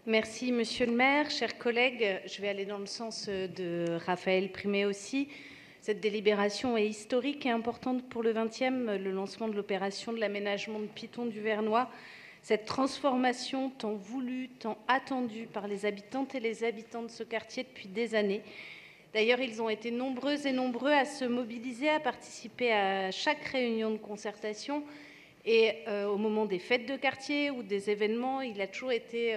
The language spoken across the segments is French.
Merci, Monsieur le maire. Chers collègues, je vais aller dans le sens de Raphaël Primet aussi. Cette délibération est historique et importante pour le 20e, le lancement de l'opération de l'aménagement de Piton du Vernois. Cette transformation tant voulue, tant attendue par les habitantes et les habitants de ce quartier depuis des années. D'ailleurs, ils ont été nombreux et nombreux à se mobiliser, à participer à chaque réunion de concertation. Et au moment des fêtes de quartier ou des événements, il a toujours été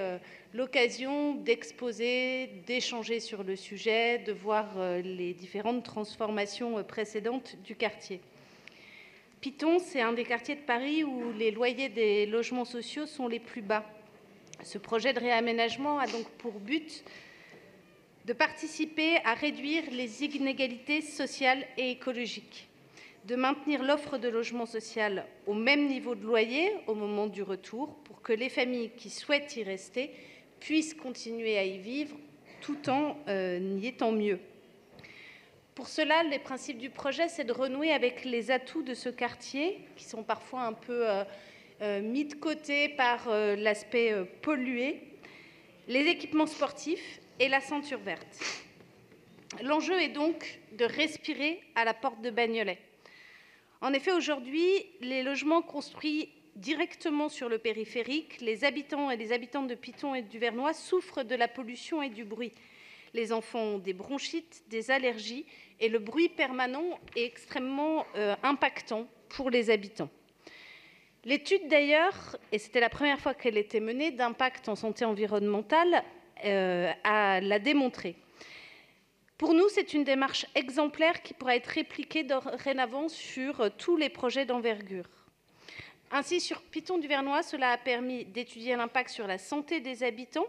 l'occasion d'exposer, d'échanger sur le sujet, de voir les différentes transformations précédentes du quartier. Piton, c'est un des quartiers de Paris où les loyers des logements sociaux sont les plus bas. Ce projet de réaménagement a donc pour but de participer à réduire les inégalités sociales et écologiques, de maintenir l'offre de logement social au même niveau de loyer au moment du retour pour que les familles qui souhaitent y rester puissent continuer à y vivre tout en y étant mieux. Pour cela, les principes du projet, c'est de renouer avec les atouts de ce quartier qui sont parfois un peu mis de côté par l'aspect pollué, les équipements sportifs et la ceinture verte. L'enjeu est donc de respirer à la porte de Bagnolet. En effet, aujourd'hui, les logements construits directement sur le périphérique, les habitants et les habitantes de Piton et du Vernois souffrent de la pollution et du bruit. Les enfants ont des bronchites, des allergies et le bruit permanent est extrêmement impactant pour les habitants. L'étude d'ailleurs, et c'était la première fois qu'elle était menée, d'impact en santé environnementale l'a démontré. Pour nous, c'est une démarche exemplaire qui pourra être répliquée dorénavant sur tous les projets d'envergure. Ainsi, sur Piton du Vernois, cela a permis d'étudier l'impact sur la santé des habitants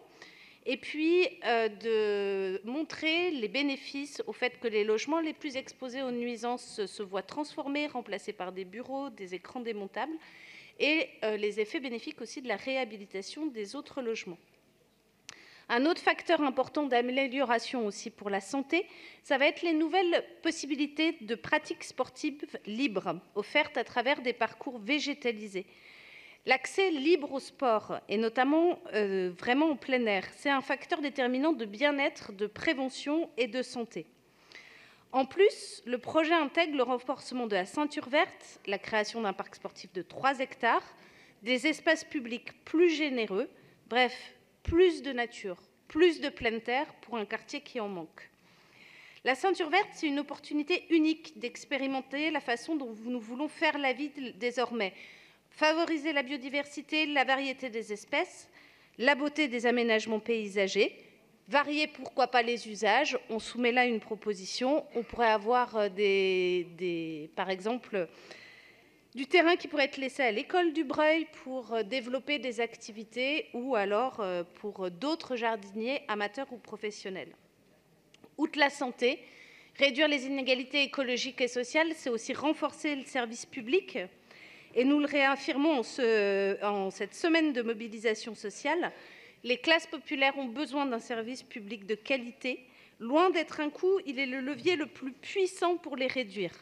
et puis de montrer les bénéfices au fait que les logements les plus exposés aux nuisances se voient transformés, remplacés par des bureaux, des écrans démontables, et les effets bénéfiques aussi de la réhabilitation des autres logements. Un autre facteur important d'amélioration aussi pour la santé, ça va être les nouvelles possibilités de pratiques sportives libres offertes à travers des parcours végétalisés. L'accès libre au sport, et notamment vraiment en plein air, c'est un facteur déterminant de bien-être, de prévention et de santé. En plus, le projet intègre le renforcement de la ceinture verte, la création d'un parc sportif de 3 hectares, des espaces publics plus généreux, bref, plus de nature, plus de pleine terre pour un quartier qui en manque. La ceinture verte, c'est une opportunité unique d'expérimenter la façon dont nous voulons faire la vie désormais. Favoriser la biodiversité, la variété des espèces, la beauté des aménagements paysagers, varier pourquoi pas les usages. On soumet là une proposition. On pourrait avoir par exemple du terrain qui pourrait être laissé à l'école du Breuil pour développer des activités ou alors pour d'autres jardiniers amateurs ou professionnels. Outre la santé, réduire les inégalités écologiques et sociales, c'est aussi renforcer le service public. Et nous le réaffirmons en cette semaine de mobilisation sociale, les classes populaires ont besoin d'un service public de qualité. Loin d'être un coût, il est le levier le plus puissant pour les réduire.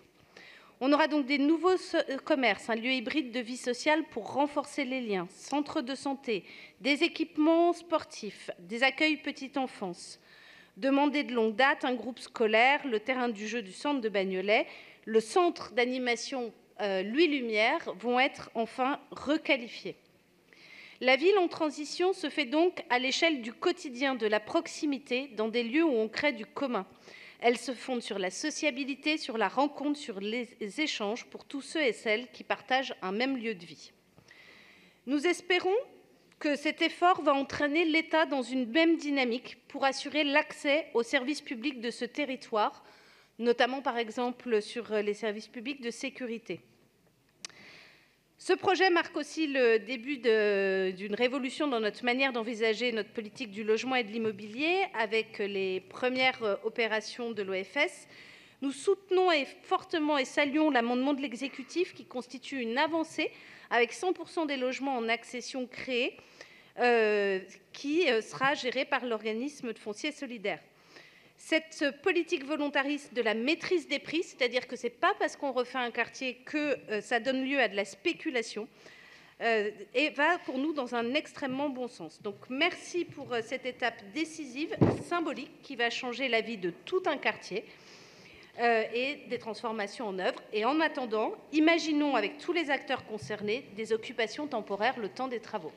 On aura donc des nouveaux commerces, un lieu hybride de vie sociale pour renforcer les liens, centres de santé, des équipements sportifs, des accueils petite enfance. Demandé de longue date, un groupe scolaire, le terrain du jeu du centre de Bagnolet, le centre d'animation Louis Lumière vont être enfin requalifiés. La ville en transition se fait donc à l'échelle du quotidien, de la proximité, dans des lieux où on crée du commun. Elle se fonde sur la sociabilité, sur la rencontre, sur les échanges pour tous ceux et celles qui partagent un même lieu de vie. Nous espérons que cet effort va entraîner l'État dans une même dynamique pour assurer l'accès aux services publics de ce territoire, notamment par exemple sur les services publics de sécurité. Ce projet marque aussi le début d'une révolution dans notre manière d'envisager notre politique du logement et de l'immobilier avec les premières opérations de l'OFS. Nous soutenons fortement et saluons l'amendement de l'exécutif qui constitue une avancée avec 100% des logements en accession créés qui sera géré par l'organisme de foncier solidaire. Cette politique volontariste de la maîtrise des prix, c'est-à-dire que ce n'est pas parce qu'on refait un quartier que ça donne lieu à de la spéculation, et va pour nous dans un extrêmement bon sens. Donc merci pour cette étape décisive, symbolique, qui va changer la vie de tout un quartier et des transformations en œuvre. Et en attendant, imaginons avec tous les acteurs concernés des occupations temporaires le temps des travaux.